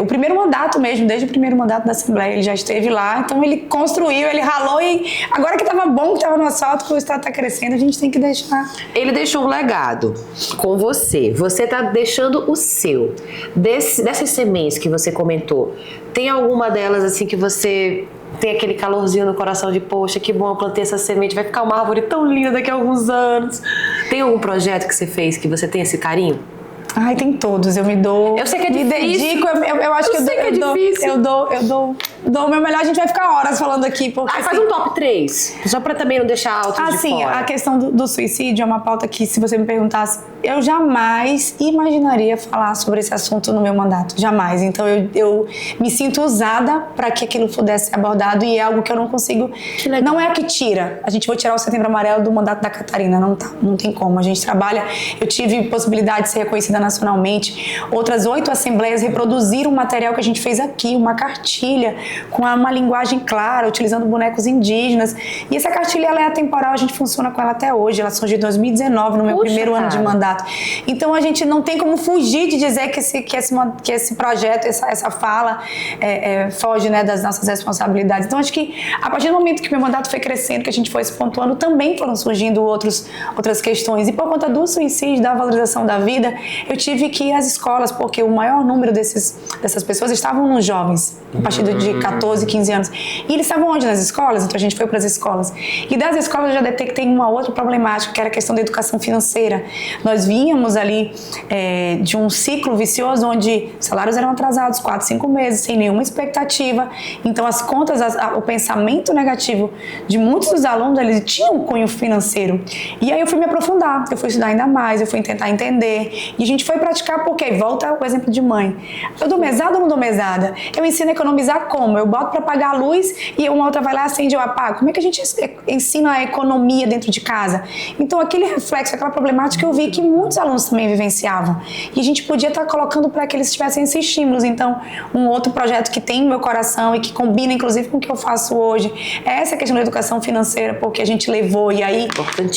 O primeiro mandato mesmo, desde o primeiro mandato da Assembleia, ele já esteve lá, então ele construiu, ele ralou e agora que estava bom, que estava no asfalto, que o estado está crescendo, a gente tem que deixar. Ele deixou um legado com você, você está deixando o seu. Dessas sementes que você comentou, tem alguma delas assim que você tem aquele calorzinho no coração de, poxa, que bom, eu plantei essa semente, vai ficar uma árvore tão linda daqui a alguns anos. Tem algum projeto que você fez que você tem esse carinho? Ai, tem todos, eu me dou. Eu sei que é difícil. Me dedico, eu acho que eu dou o meu melhor, a gente vai ficar horas falando aqui. Porque, faz um top 3, só pra também não deixar alto de fora. A questão do suicídio é uma pauta que, se você me perguntasse, eu jamais imaginaria falar sobre esse assunto no meu mandato, jamais. Então eu me sinto usada para que aquilo pudesse ser abordado e é algo que eu não consigo. Não é a que tira. A gente vai tirar o Setembro Amarelo do mandato da Catarina, não tem como. A gente trabalha, eu tive possibilidade de ser reconhecida nacionalmente. Outras 8 assembleias reproduziram o material que a gente fez aqui, uma cartilha com uma linguagem clara, utilizando bonecos indígenas. E essa cartilha, ela é atemporal, a gente funciona com ela até hoje. Ela surgiu em 2019, no meu primeiro ano de mandato. Então a gente não tem como fugir de dizer que esse projeto, essa fala foge, né, das nossas responsabilidades. Então acho que a partir do momento que meu mandato foi crescendo, que a gente foi se pontuando, também foram surgindo outras questões. E por conta do suicídio, da valorização da vida, eu tive que ir às escolas, porque o maior número dessas pessoas estavam nos jovens, a partir de 14, 15 anos. E eles estavam onde? Nas escolas? Então a gente foi para as escolas. E das escolas eu já detectei uma outra problemática, que era a questão da educação financeira. Nós vínhamos ali de um ciclo vicioso, onde salários eram atrasados 4, 5 meses, sem nenhuma expectativa. Então as contas, o pensamento negativo de muitos dos alunos, eles tinham um cunho financeiro. E aí eu fui me aprofundar, eu fui estudar ainda mais, eu fui tentar entender. E a gente foi praticar porque, volta o exemplo de mãe. Eu dou mesada ou não dou mesada? Eu ensino a economizar como? Eu boto para pagar a luz e uma outra vai lá, acende, eu apago. Como é que a gente ensina a economia dentro de casa? Então aquele reflexo, aquela problemática, eu vi que muitos alunos também vivenciavam. E a gente podia estar colocando para que eles tivessem esses estímulos. Então, um outro projeto que tem no meu coração e que combina, inclusive, com o que eu faço hoje, é essa questão da educação financeira, porque a gente levou e aí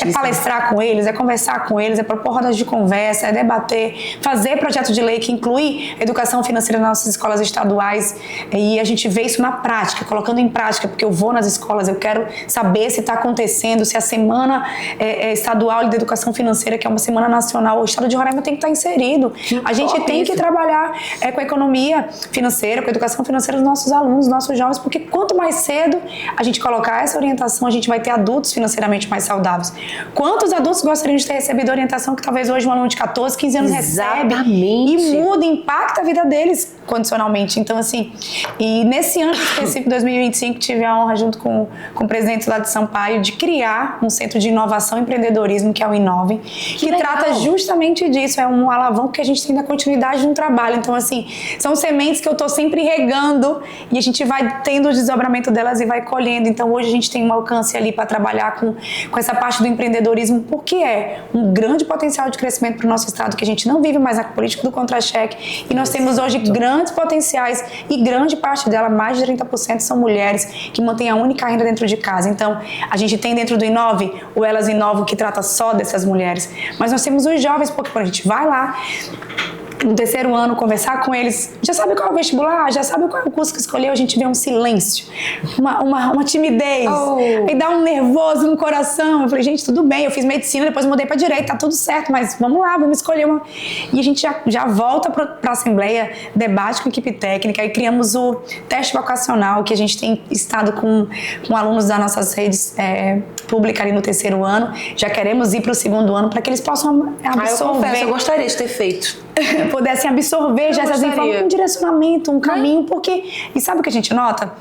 é palestrar com eles, é conversar com eles, é propor rodas de conversa, é debater, fazer projeto de lei que inclui educação financeira nas nossas escolas estaduais, e a gente vê isso na prática, colocando em prática, porque eu vou nas escolas, eu quero saber se está acontecendo, se a semana estadual de educação financeira, que é uma semana nacional, o estado de Roraima tem que estar inserido. A gente tem que trabalhar com a economia financeira, com a educação financeira dos nossos alunos, dos nossos jovens, porque quanto mais cedo a gente colocar essa orientação, a gente vai ter adultos financeiramente mais saudáveis. Quantos adultos gostariam de ter recebido a orientação que talvez hoje um aluno de 14, 15 anos recebe e muda, impacta a vida deles condicionalmente. Então, assim, e nesse ano específico, 2025, tive a honra, junto com o presidente lá de Sampaio, de criar um centro de inovação e empreendedorismo, que é o Inove, que trata trata justamente disso, é um alavanco que a gente tem da continuidade de um trabalho. Então, assim, são sementes que eu tô sempre regando e a gente vai tendo o desdobramento delas e vai colhendo. Então, hoje a gente tem um alcance ali para trabalhar com essa parte do empreendedorismo, porque é um grande potencial de crescimento para o nosso estado, que a gente não vive mais a política do contra-cheque, e nós temos hoje grandes potenciais e grande parte dela, mais de 30%, são mulheres que mantêm a única renda dentro de casa. Então, a gente tem dentro do Inove o Elas Inovam, que trata só dessas mulheres, mas nós temos os jovens, porque quando a gente vai lá no terceiro ano, conversar com eles, já sabe qual é o vestibular, já sabe qual é o curso que escolheu, a gente vê um silêncio, uma timidez, e dá um nervoso no coração. Eu falei, gente, tudo bem, eu fiz medicina, depois mudei pra direito, tá tudo certo, mas vamos lá, vamos escolher uma. E a gente já volta pra Assembleia, debate com a equipe técnica, e criamos o teste vocacional, que a gente tem estado com alunos das nossas redes públicas ali no terceiro ano, já queremos ir pro segundo ano, para que eles possam absorver. Eu confesso, eu gostaria de ter feito. Pudessem absorver já essas informações, um direcionamento, um caminho, porque... E sabe o que a gente nota?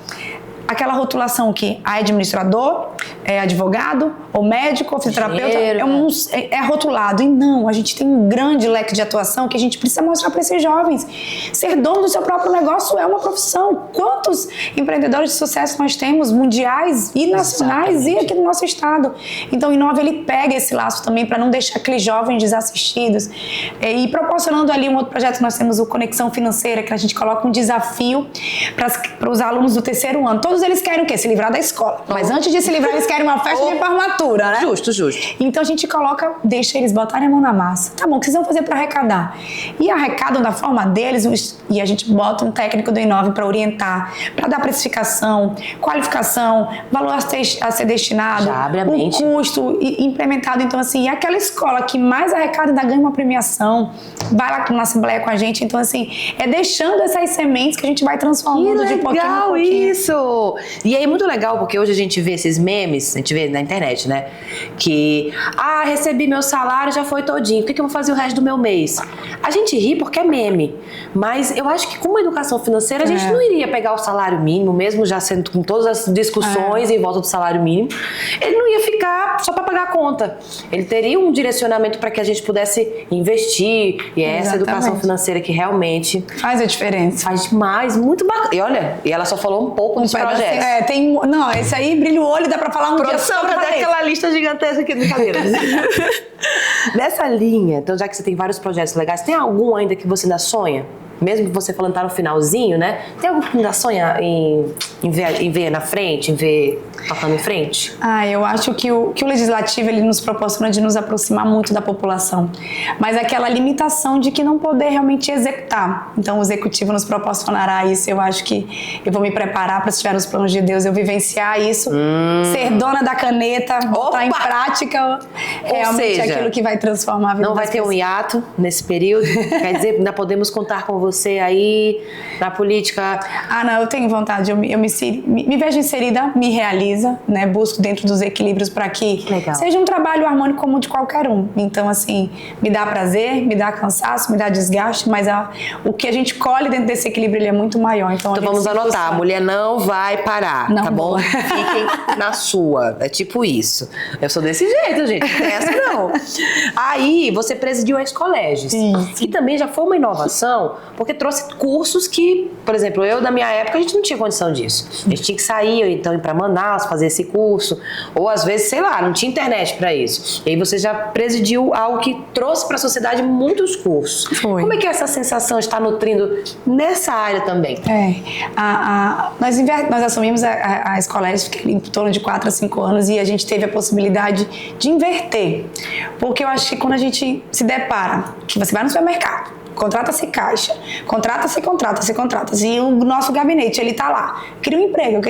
Aquela rotulação que é administrador, é advogado, ou médico, ou fisioterapeuta, é rotulado. E não, a gente tem um grande leque de atuação que a gente precisa mostrar para esses jovens. Ser dono do seu próprio negócio é uma profissão. Quantos empreendedores de sucesso nós temos, mundiais e nacionais, e aqui no nosso estado? Então, o Inove, ele pega esse laço também para não deixar aqueles jovens desassistidos. E proporcionando ali um outro projeto, nós temos o Conexão Financeira, que a gente coloca um desafio para os alunos do terceiro ano. Todos eles querem o quê? Se livrar da escola. Mas antes de se livrar, eles querem uma festa de formatura, né? Justo. Então a gente coloca, deixa eles botarem a mão na massa. Tá bom, o que vocês vão fazer para arrecadar? E arrecadam da forma deles, e a gente bota um técnico do Inove para orientar, para dar precificação, qualificação, valor a ser destinado, o custo implementado. Então, assim, é aquela escola que mais arrecada ainda ganha uma premiação, vai lá na Assembleia com a gente. Então, assim, é deixando essas sementes que a gente vai transformando de pouquinho em pouquinho. Isso! E aí é muito legal, porque hoje a gente vê esses memes, a gente vê na internet, né? Que, recebi meu salário, já foi todinho, o que eu vou fazer o resto do meu mês? A gente ri porque é meme, mas eu acho que com a educação financeira a gente não iria pegar o salário mínimo, mesmo já sendo com todas as discussões em volta do salário mínimo, ele não ia ficar só para pagar a conta. Ele teria um direcionamento para que a gente pudesse investir, e é essa educação financeira que realmente faz a diferença. Faz demais, muito bacana. E olha, ela só falou um pouco dos projetos. Esse aí brilha o olho, dá pra falar dia só pra ter aquela lista gigantesca aqui de cadeiras. Nessa linha, então já que você tem vários projetos legais, tem algum ainda que você ainda sonha? Mesmo que você falando tá no finalzinho, né? Tem algum que ainda sonha em ver na frente, em ver tocando em frente? Eu acho que o legislativo, ele nos proporciona de nos aproximar muito da população, mas aquela limitação de que não poder realmente executar. Então o executivo nos proporcionará isso. Eu acho que eu vou me preparar para, se estiver nos planos de Deus, eu vivenciar isso, ser dona da caneta, botar em prática realmente aquilo que vai transformar a vida. Não vai ter um hiato nesse período? Quer dizer, ainda podemos contar com você aí na política? Não, eu tenho vontade, eu me vejo inserida, me realiza, né? Busco dentro dos equilíbrios para que seja um trabalho harmônico como de qualquer um. Então, assim, me dá prazer, me dá cansaço, me dá desgaste, mas o que a gente colhe dentro desse equilíbrio, ele é muito maior. Então vamos anotar, a mulher não vai parar, tá bom? Fiquem na sua, é tipo isso. Eu sou desse jeito, gente, não tem essa não. Aí, você presidiu as colégios, que também já foi uma inovação, porque trouxe cursos que, por exemplo, eu, na minha época, a gente não tinha condição disso. A gente tinha que sair, ou então ir pra Manaus, fazer esse curso, ou às vezes, sei lá, não tinha internet pra isso. E aí você já presidiu algo que trouxe pra sociedade muitos cursos. Como é que essa sensação está nutrindo nessa área também? Nós assumimos a escola, fiquei em torno de 4 a 5 anos, e a gente teve a possibilidade de inverter. Porque eu acho que quando a gente se depara, que você vai no supermercado, contrata-se caixa, contrata-se. E o nosso gabinete, ele tá lá. Eu queria um emprego,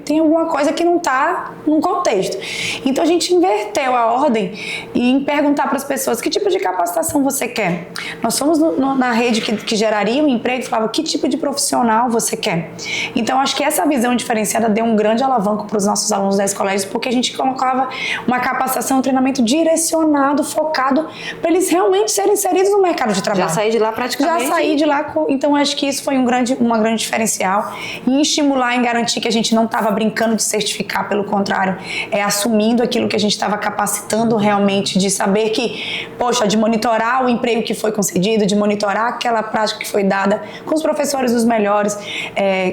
tem alguma coisa que não tá num contexto. Então a gente inverteu a ordem em perguntar para as pessoas que tipo de capacitação você quer. Nós somos na rede que geraria um emprego, falava que tipo de profissional você quer. Então acho que essa visão diferenciada deu um grande alavanco para os nossos alunos da escola, porque a gente colocava uma capacitação, um treinamento direcionado, focado, para eles realmente serem inseridos no mercado de trabalho. Já saí de lá praticamente... Já saí de lá, então acho que isso foi uma grande diferencial. Em estimular, em garantir que a gente não estava brincando de certificar, pelo contrário, assumindo aquilo que a gente estava capacitando realmente, de saber que, poxa, de monitorar o emprego que foi concedido, de monitorar aquela prática que foi dada com os professores os melhores,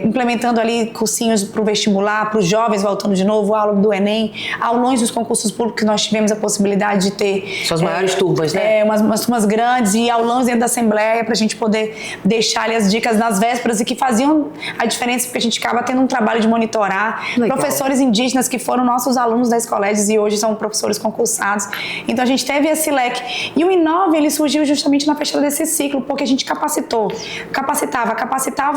implementando ali cursinhos para o vestibular, para os jovens voltando de novo, aula do Enem, aulões dos concursos públicos que nós tivemos a possibilidade de ter. Suas maiores turmas, né? Umas turmas grandes e aulões dentro da Assembleia para a gente poder deixar ali as dicas nas vésperas e que faziam a diferença, porque a gente acaba tendo um trabalho de monitorar. Legal. Professores indígenas que foram nossos alunos da Escoledes e hoje são professores concursados. Então a gente teve esse leque. E o Inove, ele surgiu justamente na fechada desse ciclo, porque a gente capacitava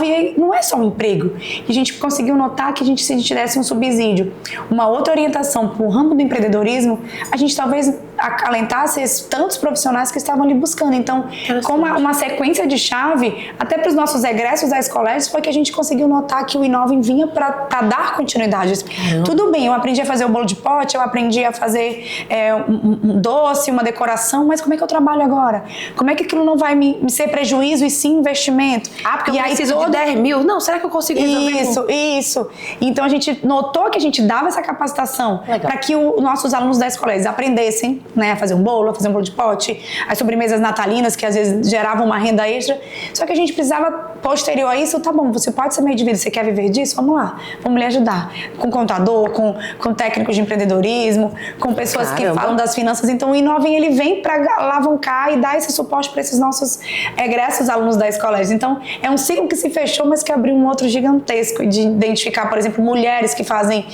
e não é só um emprego. E a gente conseguiu notar que se a gente desse um subsídio, uma outra orientação para o ramo do empreendedorismo, a gente talvez acalentasse tantos profissionais que estavam ali buscando. Então, com uma sequência de chave, até para os nossos egressos da Escoledes, foi que a gente conseguiu notar que o Inove vinha para dar continuidade. Tudo bem, eu aprendi a fazer o bolo de pote, eu aprendi a fazer um doce, uma decoração, mas como é que eu trabalho agora? Como é que aquilo não vai me ser prejuízo e sim investimento? Porque eu preciso de 10 mil? Não, será que eu consigo resolver? Isso. Então a gente notou que a gente dava essa capacitação para que os nossos alunos da Escoledes aprendessem, né, a fazer um bolo, a fazer um bolo de pote, as sobremesas natalinas que às vezes geravam uma renda extra. Só que a gente precisava, posterior a isso, tá bom, você pode ser meio de vida, você quer viver disso? Vamos lá, vamos lhe ajudar. Com contador, com técnicos de empreendedorismo, com pessoas que falam das finanças. Então o Inovem, ele vem para alavancar e dar esse suporte para esses nossos egressos alunos da Escoledes. Então é um ciclo que se fechou, mas que abriu um outro gigantesco de identificar, por exemplo, mulheres que fazem,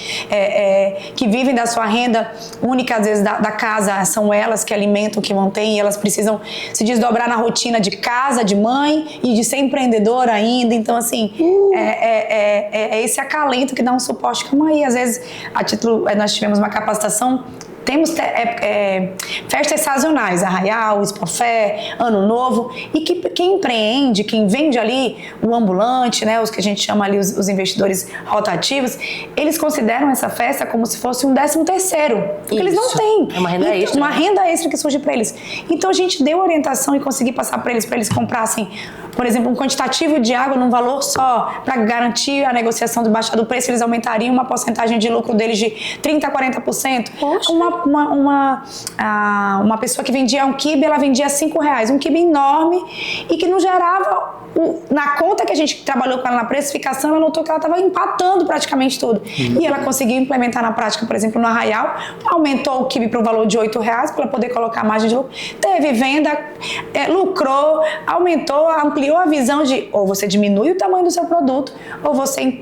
que vivem da sua renda única, às vezes da casa, são elas que alimentam, que mantêm, e elas precisam se desdobrar na rotina de casa, de mãe e de ser empreendedora ainda. Então, assim, esse acalento que dá um suporte. Como aí, às vezes, nós tivemos uma capacitação. Temos festas sazonais, Arraial, Expofé, Ano Novo, e que quem empreende, quem vende ali o ambulante, né, os que a gente chama ali os investidores rotativos, eles consideram essa festa como se fosse um 13º, porque eles não têm. É uma renda extra. Uma renda extra que surge para eles. Então a gente deu orientação e consegui passar para eles comprassem, por exemplo, um quantitativo de água num valor só, para garantir a negociação de baixa do preço, eles aumentariam uma porcentagem de lucro deles de 30% a 40%. Poxa. Uma pessoa que vendia um quibe, ela vendia R$5, um quibe enorme e que não gerava, na conta que a gente trabalhou com ela na precificação, ela notou que ela estava empatando praticamente tudo. E ela conseguiu implementar na prática, por exemplo, no Arraial, aumentou o quibe para o valor de R$8 para ela poder colocar a margem de lucro, teve venda, lucrou, aumentou, ampliou a visão de ou você diminui o tamanho do seu produto ou você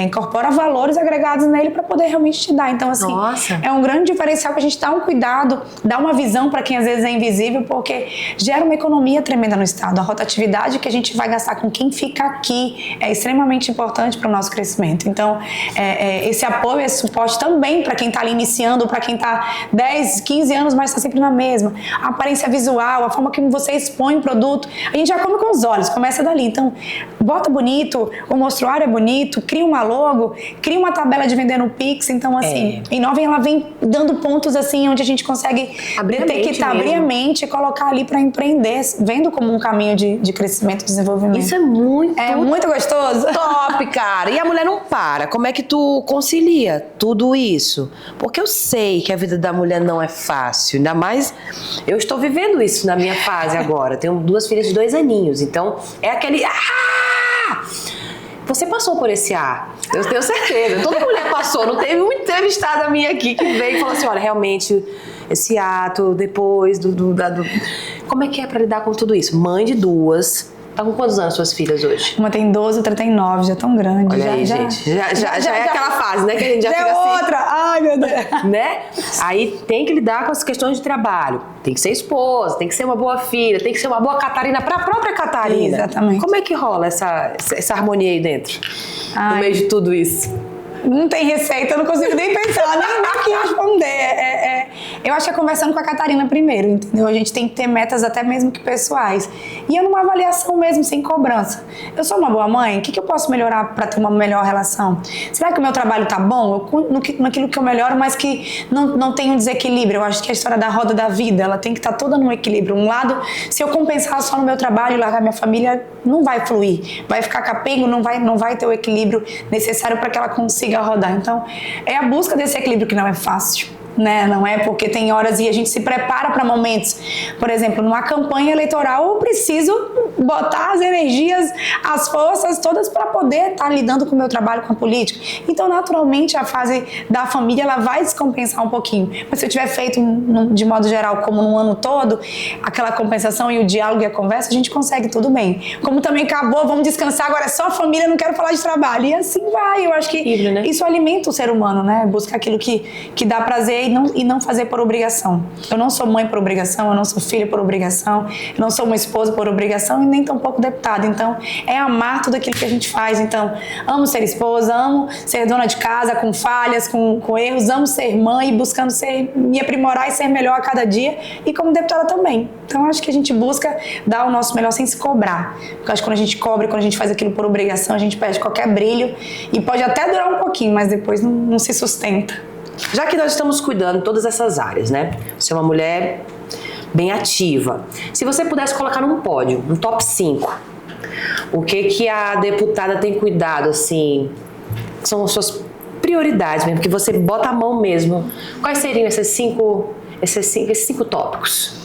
incorpora valores agregados nele para poder realmente te dar. Então, assim, é um grande diferencial que a gente dá um cuidado, dá uma visão para quem às vezes é invisível, porque gera uma economia tremenda no estado. A rotatividade que a gente vai gastar com quem fica aqui é extremamente importante para o nosso crescimento. Então, esse apoio, esse suporte também para quem está ali iniciando, para quem está 10, 15 anos, mas está sempre na mesma. A aparência visual, a forma que você expõe o produto, a gente já come com os olhos, começa dali. Então, bota bonito, o mostruário é bonito, cria uma logo, cria uma tabela de vender no Pix. Então, assim, a Inovem, ela vem dando pontos assim, onde a gente consegue abrir a mente e colocar ali para empreender, vendo como um caminho de crescimento e desenvolvimento. Isso é muito... É muito gostoso. Top, cara. E a mulher não para. Como é que tu concilia tudo isso? Porque eu sei que a vida da mulher não é fácil. Ainda mais, eu estou vivendo isso na minha fase agora. Tenho 2 filhas de 2 aninhos. Então, é aquele... Você passou por esse eu tenho certeza. Toda mulher passou. Não teve uma entrevistada minha aqui que veio e falou assim, olha, realmente, esse ato depois Como é que é pra lidar com tudo isso? Mãe de 2. Tá com quantos anos suas filhas hoje? Uma tem 12, outra tem 9, já tão grande. Olha aí, gente. Já é aquela fase, né? Que a gente já fica assim. outra! Ai, meu Deus! Né? Aí tem que lidar com as questões de trabalho. Tem que ser esposa, tem que ser uma boa filha, tem que ser uma boa Catarina pra própria Catarina. Exatamente. Como é que rola essa harmonia aí dentro? No meio de tudo isso? Não tem receita, eu não consigo nem pensar, nem que responder. Eu acho que é conversando com a Catarina primeiro, entendeu? A gente tem que ter metas até mesmo que pessoais. E é numa avaliação mesmo, sem cobrança. Eu sou uma boa mãe? O que eu posso melhorar para ter uma melhor relação? Será que o meu trabalho tá bom? Naquilo que eu melhoro, mas que não tem um desequilíbrio. Eu acho que a história da roda da vida, ela tem que estar toda no equilíbrio. Um lado, se eu compensar só no meu trabalho e largar minha família, não vai fluir. Vai ficar capengo, não vai ter o equilíbrio necessário para que ela consiga rodar. Então, é a busca desse equilíbrio que não é fácil. Né? Não é porque tem horas e a gente se prepara para momentos. Por exemplo, numa campanha eleitoral eu preciso botar as energias, as forças todas para poder estar lidando com o meu trabalho com a política. Então, naturalmente, a fase da família ela vai descompensar um pouquinho. Mas se eu tiver feito de modo geral, como no ano todo, aquela compensação e o diálogo e a conversa, a gente consegue tudo bem. Como também acabou, vamos descansar, agora é só família, não quero falar de trabalho. E assim vai. Eu acho que isso alimenta o ser humano, né? Buscar aquilo que dá prazer e não fazer por obrigação. Eu não sou mãe por obrigação, eu não sou filha por obrigação, eu não sou uma esposa por obrigação e nem tampouco deputada. Então, é amar tudo aquilo que a gente faz. Então, amo ser esposa, amo ser dona de casa com falhas, com erros, amo ser mãe, buscando me aprimorar e ser melhor a cada dia e como deputada também. Então, acho que a gente busca dar o nosso melhor sem se cobrar. Porque acho que quando a gente cobra, quando a gente faz aquilo por obrigação, a gente perde qualquer brilho e pode até durar um pouquinho, mas depois não se sustenta. Já que nós estamos cuidando de todas essas áreas, né? Você é uma mulher bem ativa. Se você pudesse colocar num pódio, um top 5, o que a deputada tem cuidado, assim, são as suas prioridades mesmo, que você bota a mão mesmo. Quais seriam esses cinco tópicos?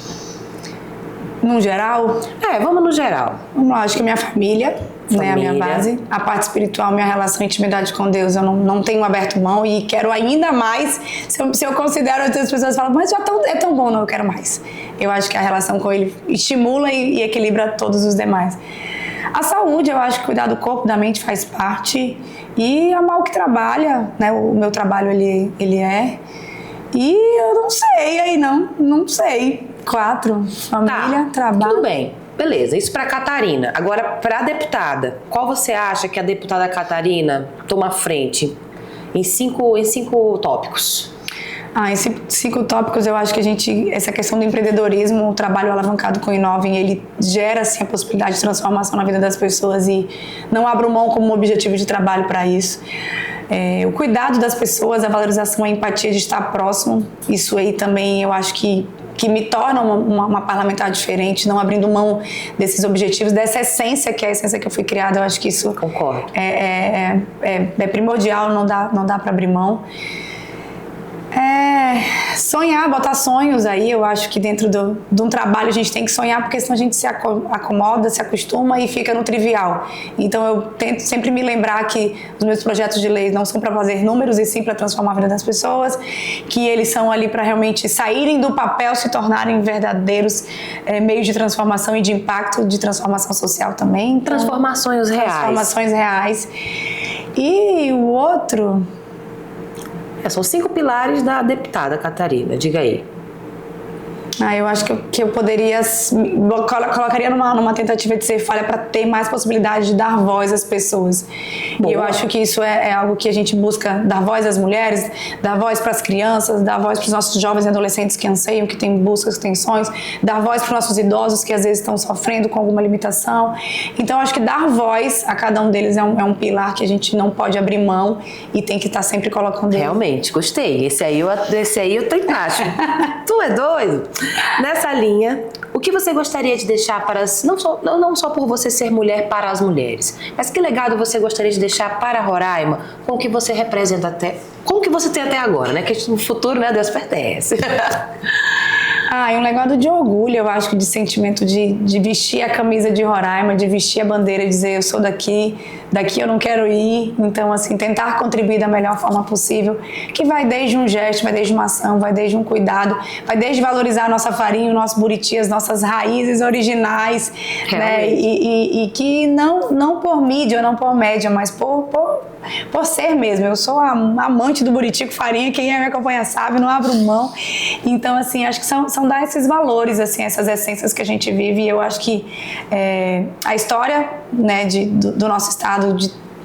No geral? Vamos no geral. Vamos lá, acho que minha família, né, a minha base. A parte espiritual, minha relação e intimidade com Deus, eu não tenho aberto mão e quero ainda mais. Se eu considero, outras pessoas falam, mas é tão bom, não, eu quero mais. Eu acho que a relação com Ele estimula e equilibra todos os demais. A saúde, eu acho que cuidar do corpo, da mente faz parte. E amar o que trabalha, né, o meu trabalho ele é. E eu não sei aí, não sei. 4, família, trabalho. Tudo bem, beleza, isso pra Catarina. Agora, pra deputada, qual você acha que a deputada Catarina toma frente em 5 tópicos? Em 5 tópicos, eu acho que essa questão do empreendedorismo, o trabalho alavancado com o Inovem, ele gera, assim, a possibilidade de transformação na vida das pessoas e não abro mão como objetivo de trabalho para isso. O cuidado das pessoas, a valorização, a empatia de estar próximo, isso aí também eu acho que me torna uma parlamentar diferente, não abrindo mão desses objetivos, dessa essência, que é a essência que eu fui criada. Eu acho que isso concordo. É primordial, não dá para abrir mão. Sonhar, botar sonhos aí, eu acho que dentro de um trabalho a gente tem que sonhar, porque senão a gente se acomoda, se acostuma e fica no trivial. Então eu tento sempre me lembrar que os meus projetos de lei não são para fazer números e sim para transformar a vida das pessoas, que eles são ali para realmente saírem do papel, se tornarem verdadeiros meios de transformação e de impacto, de transformação social também. Então, transformações reais. E o outro... São 5 pilares da deputada Catarina, diga aí. Eu acho que eu poderia, colocaria numa tentativa de ser falha para ter mais possibilidade de dar voz às pessoas. Boa. E eu acho que isso é algo que a gente busca, dar voz às mulheres, dar voz para as crianças, dar voz para os nossos jovens e adolescentes que anseiam, que têm buscas, que têm sonhos, dar voz para os nossos idosos que às vezes estão sofrendo com alguma limitação. Então eu acho que dar voz a cada um deles é um pilar que a gente não pode abrir mão e tem que estar sempre colocando ele. Realmente, gostei. Esse aí eu tô embaixo. Tu é doido? Nessa linha, o que você gostaria de deixar para não só por você ser mulher para as mulheres, mas que legado você gostaria de deixar para Roraima com o que você representa com o que você tem até agora, né? Que no futuro, né, Deus pertence. Um legado de orgulho, eu acho que de sentimento de vestir a camisa de Roraima, de vestir a bandeira e dizer eu sou daqui eu não quero ir. Então, assim, tentar contribuir da melhor forma possível, que vai desde um gesto, vai desde uma ação, vai desde um cuidado, vai desde valorizar a nossa farinha, o nosso buriti, as nossas raízes originais, né? E que não por mídia, não por média, mas por ser mesmo. Eu sou amante do buriti com farinha, quem me acompanha sabe, não abro mão. Então, assim, acho que são dar esses valores, assim, essas essências que a gente vive. E eu acho que a história, né, do nosso estado,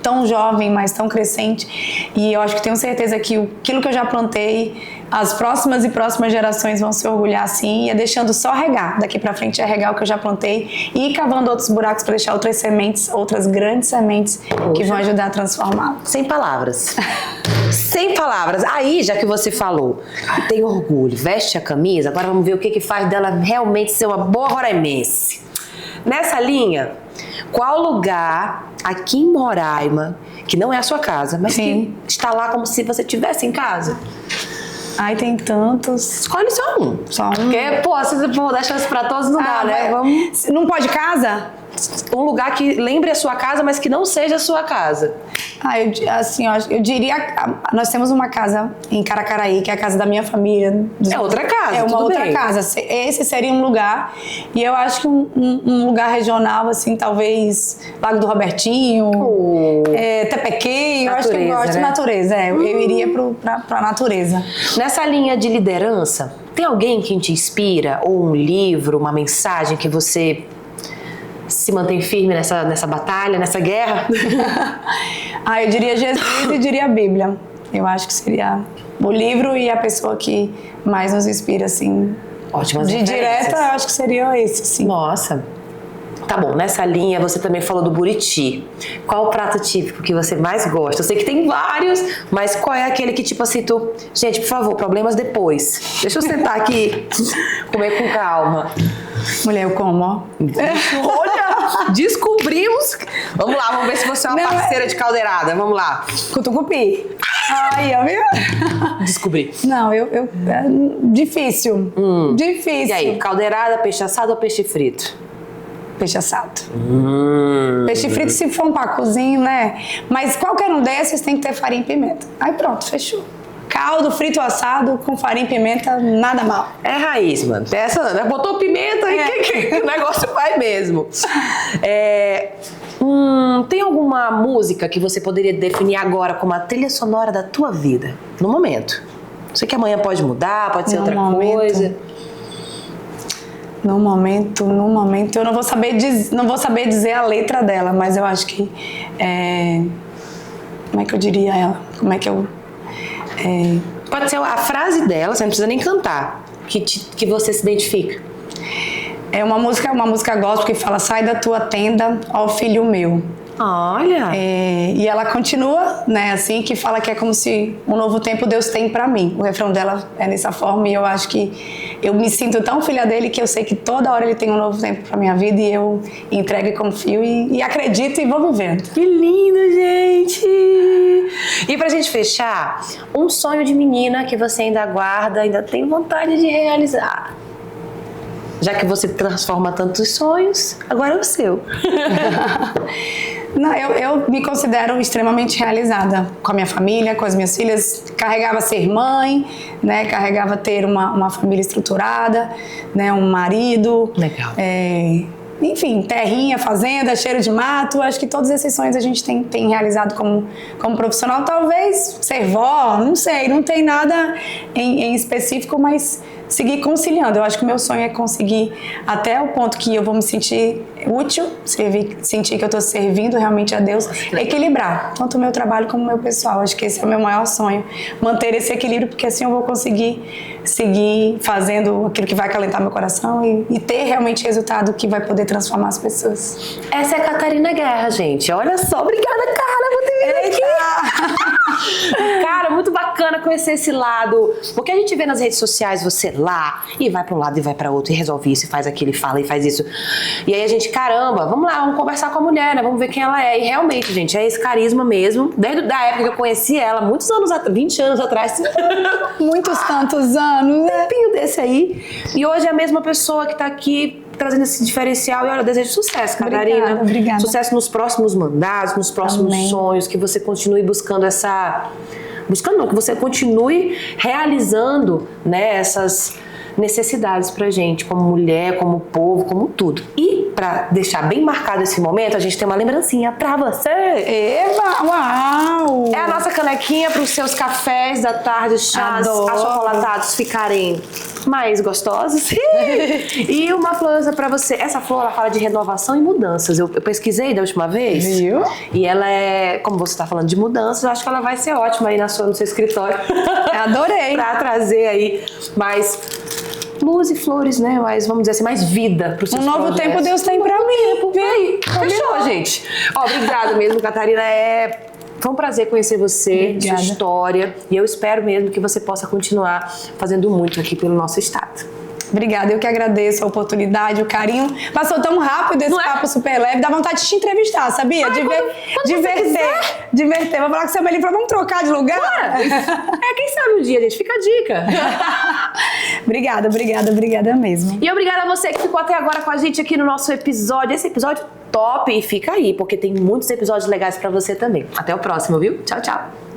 tão jovem, mas tão crescente. E eu acho que tenho certeza que aquilo que eu já plantei, as próximas e próximas gerações vão se orgulhar assim, e é deixando só regar. Daqui pra frente é regar o que eu já plantei e ir cavando outros buracos para deixar outras sementes, outras grandes sementes que vão ajudar a transformar. Sem palavras. Sem palavras. Aí, já que você falou, tem orgulho, veste a camisa, agora vamos ver o que faz dela realmente ser uma boa roraimense. Nessa linha, qual lugar aqui em Roraima, que não é a sua casa, mas que está lá como se você estivesse em casa? Ai, tem tantos. Escolhe só um. Só um. Porque, pô, se você for dar chance pra todos, não dá, né? Vamos... Não pode casa? Um lugar que lembre a sua casa, mas que não seja a sua casa. Eu diria... Nós temos uma casa em Caracaraí, que é a casa da minha família. É outra casa, é uma tudo outra bem. casa. Esse seria um lugar. E eu acho que um lugar regional, assim, talvez Lago do Robertinho, Tepequém. Eu acho que eu gosto de natureza. Eu iria pra natureza. Nessa linha de liderança, tem alguém que te inspira? Ou um livro, uma mensagem que você se mantém firme nessa batalha, nessa guerra? Eu diria Jesus e diria a Bíblia. Eu acho que seria o livro e a pessoa que mais nos inspira, assim. Ótimas de referências. direta, eu acho que seria esse, sim. Nossa. Tá bom, nessa linha você também falou do buriti. Qual o prato típico que você mais gosta? Eu sei que tem vários, mas qual é aquele que tipo assim, tu... Gente, por favor, problemas depois. Deixa eu sentar aqui, comer com calma. Mulher, eu como, ó. Olha, descobrimos. Vamos lá, vamos ver se você é uma parceira de caldeirada. Vamos lá. Cutucupi. Ai, eu vi. Descobri. Não, difícil. Difícil. E aí, caldeirada, peixe assado ou peixe frito? Peixe assado. Peixe frito se for um pacozinho, né? Mas qualquer um desses tem que ter farinha e pimenta. Aí pronto, fechou. Caldo, frito, assado, com farinha e pimenta, nada mal. É raiz, mano. Essa, né? Botou pimenta e o negócio vai mesmo. Tem alguma música que você poderia definir agora como a trilha sonora da tua vida? No momento. Sei que amanhã pode mudar, pode ser outra coisa. No momento, eu não vou saber dizer a letra dela, mas eu acho que como é que eu diria ela? Pode ser a frase dela, você não precisa nem cantar, que você se identifica. É uma música gospel que fala: sai da tua tenda, ó filho meu. Olha! E ela continua, né, assim, que fala que é como se um novo tempo Deus tem pra mim. O refrão dela é dessa forma e eu acho que eu me sinto tão filha dele que eu sei que toda hora ele tem um novo tempo pra minha vida e eu entrego e confio e acredito e vou vivendo. Que lindo, gente! E pra gente fechar, um sonho de menina que você ainda guarda, ainda tem vontade de realizar. Já que você transforma tantos sonhos, agora é o seu. Não, eu me considero extremamente realizada com a minha família, com as minhas filhas. Carregava ser mãe, né? Carregava ter uma família estruturada, né? Um marido. Legal. Enfim, terrinha, fazenda, cheiro de mato. Acho que todos esses sonhos a gente tem realizado como profissional. Talvez ser vó, não sei, não tem nada em específico, mas seguir conciliando. Eu acho que o meu sonho é conseguir até o ponto que eu vou me sentir útil, sentir que eu estou servindo realmente a Deus, equilibrar tanto o meu trabalho como o meu pessoal. Acho que esse é o meu maior sonho, manter esse equilíbrio, porque assim eu vou conseguir seguir fazendo aquilo que vai acalentar meu coração e ter realmente resultado que vai poder transformar as pessoas. Essa é a Catarina Guerra, gente. Olha só, obrigada, cara, por ter vindo aqui. Cara, muito bacana conhecer esse lado, porque a gente vê nas redes sociais você lá e vai para um lado e vai para outro e resolve isso e faz aquilo e fala e faz isso. E aí a gente, caramba, vamos lá, vamos conversar com a mulher, né? Vamos ver quem ela é. E realmente, gente, é esse carisma mesmo. Desde a época que eu conheci ela, muitos anos atrás, 20 anos atrás. Muitos tantos anos, né? Um tempinho desse aí. E hoje é a mesma pessoa que tá aqui trazendo esse diferencial. E olha, eu desejo sucesso, Catarina. Obrigada. Sucesso nos próximos mandados, nos próximos sonhos, que você continue buscando que você continue realizando, né, essas necessidades pra gente, como mulher, como povo, como tudo. E pra deixar bem marcado esse momento, a gente tem uma lembrancinha pra você. Eva, uau! É a nossa canequinha para os seus cafés da tarde, chás achocolatados ficarem mais gostosos. E uma flor para você. Essa flor, ela fala de renovação e mudanças. Eu pesquisei da última vez. Viu? E ela é, como você está falando de mudanças, eu acho que ela vai ser ótima aí no seu escritório. Adorei. Para trazer aí mais luz e flores, né? Mais, vamos dizer assim, mais vida para os seus novo projetos. tempo Deus tem pra mim. Vem aí. Fechou, gente. Ó, obrigada mesmo, Catarina. Foi um prazer conhecer você, Obrigada. sua história. E eu espero mesmo que você possa continuar fazendo muito aqui pelo nosso estado. Obrigada, eu que agradeço a oportunidade, o carinho. Passou tão rápido esse papo super leve, dá vontade de te entrevistar, sabia? Ai, quando Diverter. Vou falar com você, Melina, vamos trocar de lugar? Quem sabe um dia, gente. Fica a dica. Obrigada mesmo. E obrigada a você que ficou até agora com a gente aqui no nosso episódio. Esse episódio top. E fica aí, porque tem muitos episódios legais pra você também. Até o próximo, viu? Tchau, tchau.